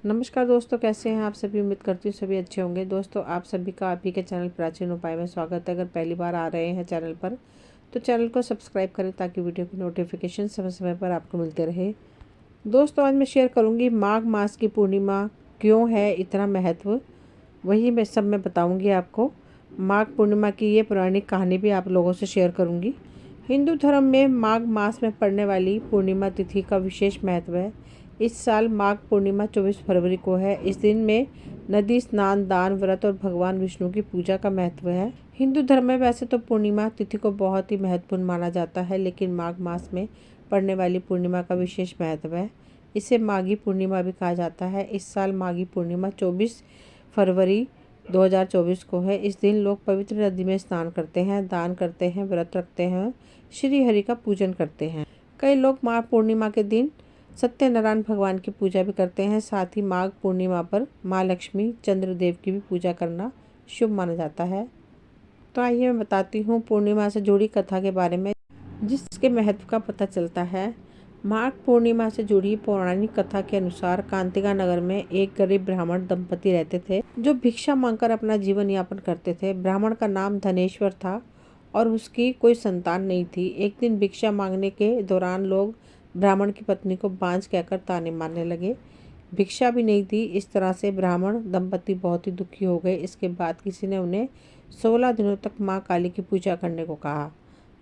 नमस्कार दोस्तों, कैसे हैं आप सभी। उम्मीद करती हूँ सभी अच्छे होंगे। दोस्तों, आप सभी का आप ही के चैनल प्राचीन उपाय में स्वागत है। अगर पहली बार आ रहे हैं चैनल पर तो चैनल को सब्सक्राइब करें ताकि वीडियो की नोटिफिकेशन समय समय पर आपको मिलते रहे। दोस्तों, आज मैं शेयर करूँगी माघ मास की पूर्णिमा क्यों है इतना महत्व, वही मैं बताऊँगी आपको। माघ पूर्णिमा की ये पौराणिक कहानी भी आप लोगों से शेयर करूँगी। हिंदू धर्म में माघ मास में पड़ने वाली पूर्णिमा तिथि का विशेष महत्व है। इस साल माघ पूर्णिमा 24 फरवरी को है। इस दिन में नदी स्नान, दान, व्रत और भगवान विष्णु की पूजा का महत्व है। हिंदू धर्म में वैसे तो पूर्णिमा तिथि को बहुत ही महत्वपूर्ण माना जाता है, लेकिन माघ मास में पड़ने वाली पूर्णिमा का विशेष महत्व है। इसे माघी पूर्णिमा भी कहा जाता है। इस साल माघी पूर्णिमा 24 फरवरी 2024 को है। इस दिन लोग पवित्र नदी में स्नान करते हैं, दान करते हैं, व्रत रखते हैं, श्री हरि का पूजन करते हैं। कई लोग माघ पूर्णिमा के दिन सत्यनारायण भगवान की पूजा भी करते हैं। साथ ही माघ पूर्णिमा पर माँ लक्ष्मी, चंद्रदेव की भी पूजा करना शुभ माना जाता है। तो आइए मैं बताती हूँ पूर्णिमा से जुड़ी कथा के बारे में, जिसके महत्व का पता चलता है। माघ पूर्णिमा से जुड़ी पौराणिक कथा के अनुसार कांतिका नगर में एक गरीब ब्राह्मण दंपति रहते थे, जो भिक्षा मांगकर अपना जीवन यापन करते थे। ब्राह्मण का नाम धनेश्वर था और उसकी कोई संतान नहीं थी। एक दिन भिक्षा मांगने के दौरान लोग ब्राह्मण की पत्नी को बांझ कहकर ताने मारने लगे। भिक्षा भी नहीं दी। इस तरह से ब्राह्मण दंपति बहुत ही दुखी हो गए। इसके बाद किसी ने उन्हें 16 दिनों तक माँ काली की पूजा करने को कहा।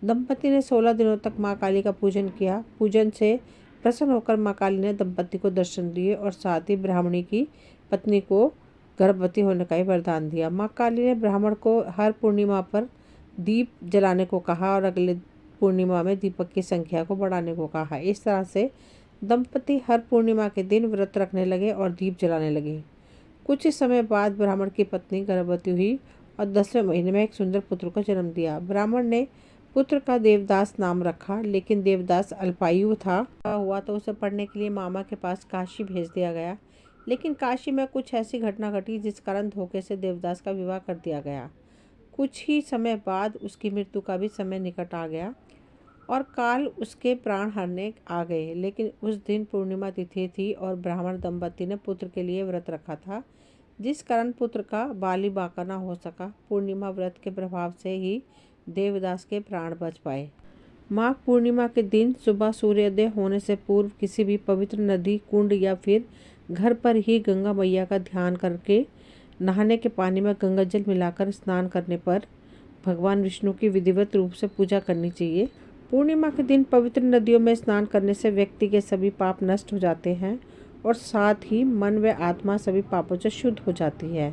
दंपति ने 16 दिनों तक माँ काली का पूजन किया। पूजन से प्रसन्न होकर माँ काली ने दंपति को दर्शन दिए और साथ ही ब्राह्मणी की पत्नी को गर्भवती होने का ही वरदान दिया। माँ काली ने ब्राह्मण को हर पूर्णिमा पर दीप जलाने को कहा और अगले पूर्णिमा में दीपक की संख्या को बढ़ाने को कहा। इस तरह से दंपति हर पूर्णिमा के दिन व्रत रखने लगे और दीप जलाने लगे। कुछ ही समय बाद ब्राह्मण की पत्नी गर्भवती हुई और 10वें महीने में एक सुंदर पुत्र को जन्म दिया। ब्राह्मण ने पुत्र का देवदास नाम रखा, लेकिन देवदास अल्पायु हुआ तो उसे पढ़ने के लिए मामा के पास काशी भेज दिया गया। लेकिन काशी में कुछ ऐसी घटना घटी जिस कारण धोखे से देवदास का विवाह कर दिया गया। कुछ ही समय बाद उसकी मृत्यु का भी समय निकट आ गया और काल उसके प्राण हरने आ गए। लेकिन उस दिन पूर्णिमा तिथि थी और ब्राह्मण दंपति ने पुत्र के लिए व्रत रखा था, जिस कारण पुत्र का बाली बांका न हो सका। पूर्णिमा व्रत के प्रभाव से ही देवदास के प्राण बच पाए। माघ पूर्णिमा के दिन सुबह सूर्योदय होने से पूर्व किसी भी पवित्र नदी, कुंड या फिर घर पर ही गंगा मैया का ध्यान करके नहाने के पानी में गंगा जल मिलाकर स्नान करने पर भगवान विष्णु की विधिवत रूप से पूजा करनी चाहिए। पूर्णिमा के दिन पवित्र नदियों में स्नान करने से व्यक्ति के सभी पाप नष्ट हो जाते हैं और साथ ही मन व आत्मा सभी पापों से शुद्ध हो जाती है।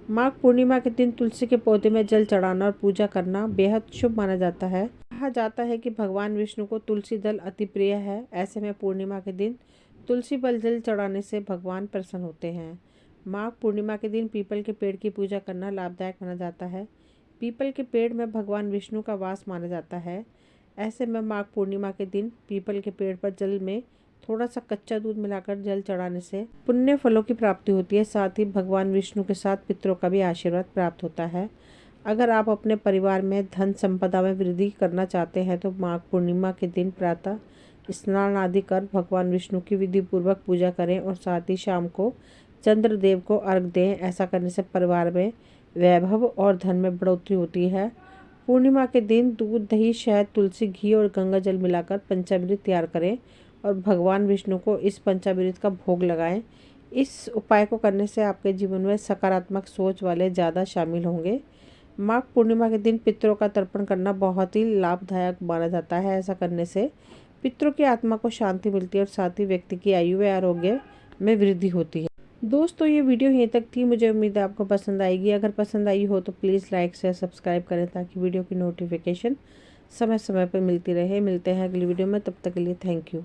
माघ पूर्णिमा के दिन तुलसी के पौधे में जल चढ़ाना और पूजा करना बेहद शुभ माना जाता है। कहा जाता है कि भगवान विष्णु को तुलसी दल अति प्रिय है। ऐसे में पूर्णिमा के दिन तुलसी पर जल चढ़ाने से भगवान प्रसन्न होते हैं। माघ पूर्णिमा के दिन पीपल के पेड़ की पूजा करना लाभदायक माना जाता है। पीपल के पेड़ में भगवान विष्णु का वास माना जाता है। ऐसे में माघ पूर्णिमा के दिन पीपल के पेड़ पर जल में थोड़ा सा कच्चा दूध मिलाकर जल चढ़ाने से पुण्य फलों की प्राप्ति होती है। साथ ही भगवान विष्णु के साथ पितरों का भी आशीर्वाद प्राप्त होता है। अगर आप अपने परिवार में धन संपदा में वृद्धि करना चाहते हैं तो माघ पूर्णिमा के दिन प्रातः स्नान आदि कर भगवान विष्णु की विधि पूर्वक पूजा करें और साथ ही शाम को चंद्रदेव को अर्घ्य दें। ऐसा करने से परिवार में वैभव और धन में बढ़ोतरी होती है। पूर्णिमा के दिन दूध, दही, शहद, तुलसी, घी और गंगा जल मिलाकर पंचामृत तैयार करें और भगवान विष्णु को इस पंचामृत का भोग लगाएं। इस उपाय को करने से आपके जीवन में सकारात्मक सोच वाले ज़्यादा शामिल होंगे। माघ पूर्णिमा के दिन पितरों का तर्पण करना बहुत ही लाभदायक माना जाता है। ऐसा करने से पितरों की आत्मा को शांति मिलती है और साथ ही व्यक्ति की आयु व आरोग्य में वृद्धि होती है। दोस्तों, ये वीडियो यहीं तक थी। मुझे उम्मीद है आपको पसंद आएगी। अगर पसंद आई हो तो प्लीज़ लाइक शेयर सब्सक्राइब करें ताकि वीडियो की नोटिफिकेशन समय समय पर मिलती रहे। मिलते हैं अगली वीडियो में, तब तक के लिए थैंक यू।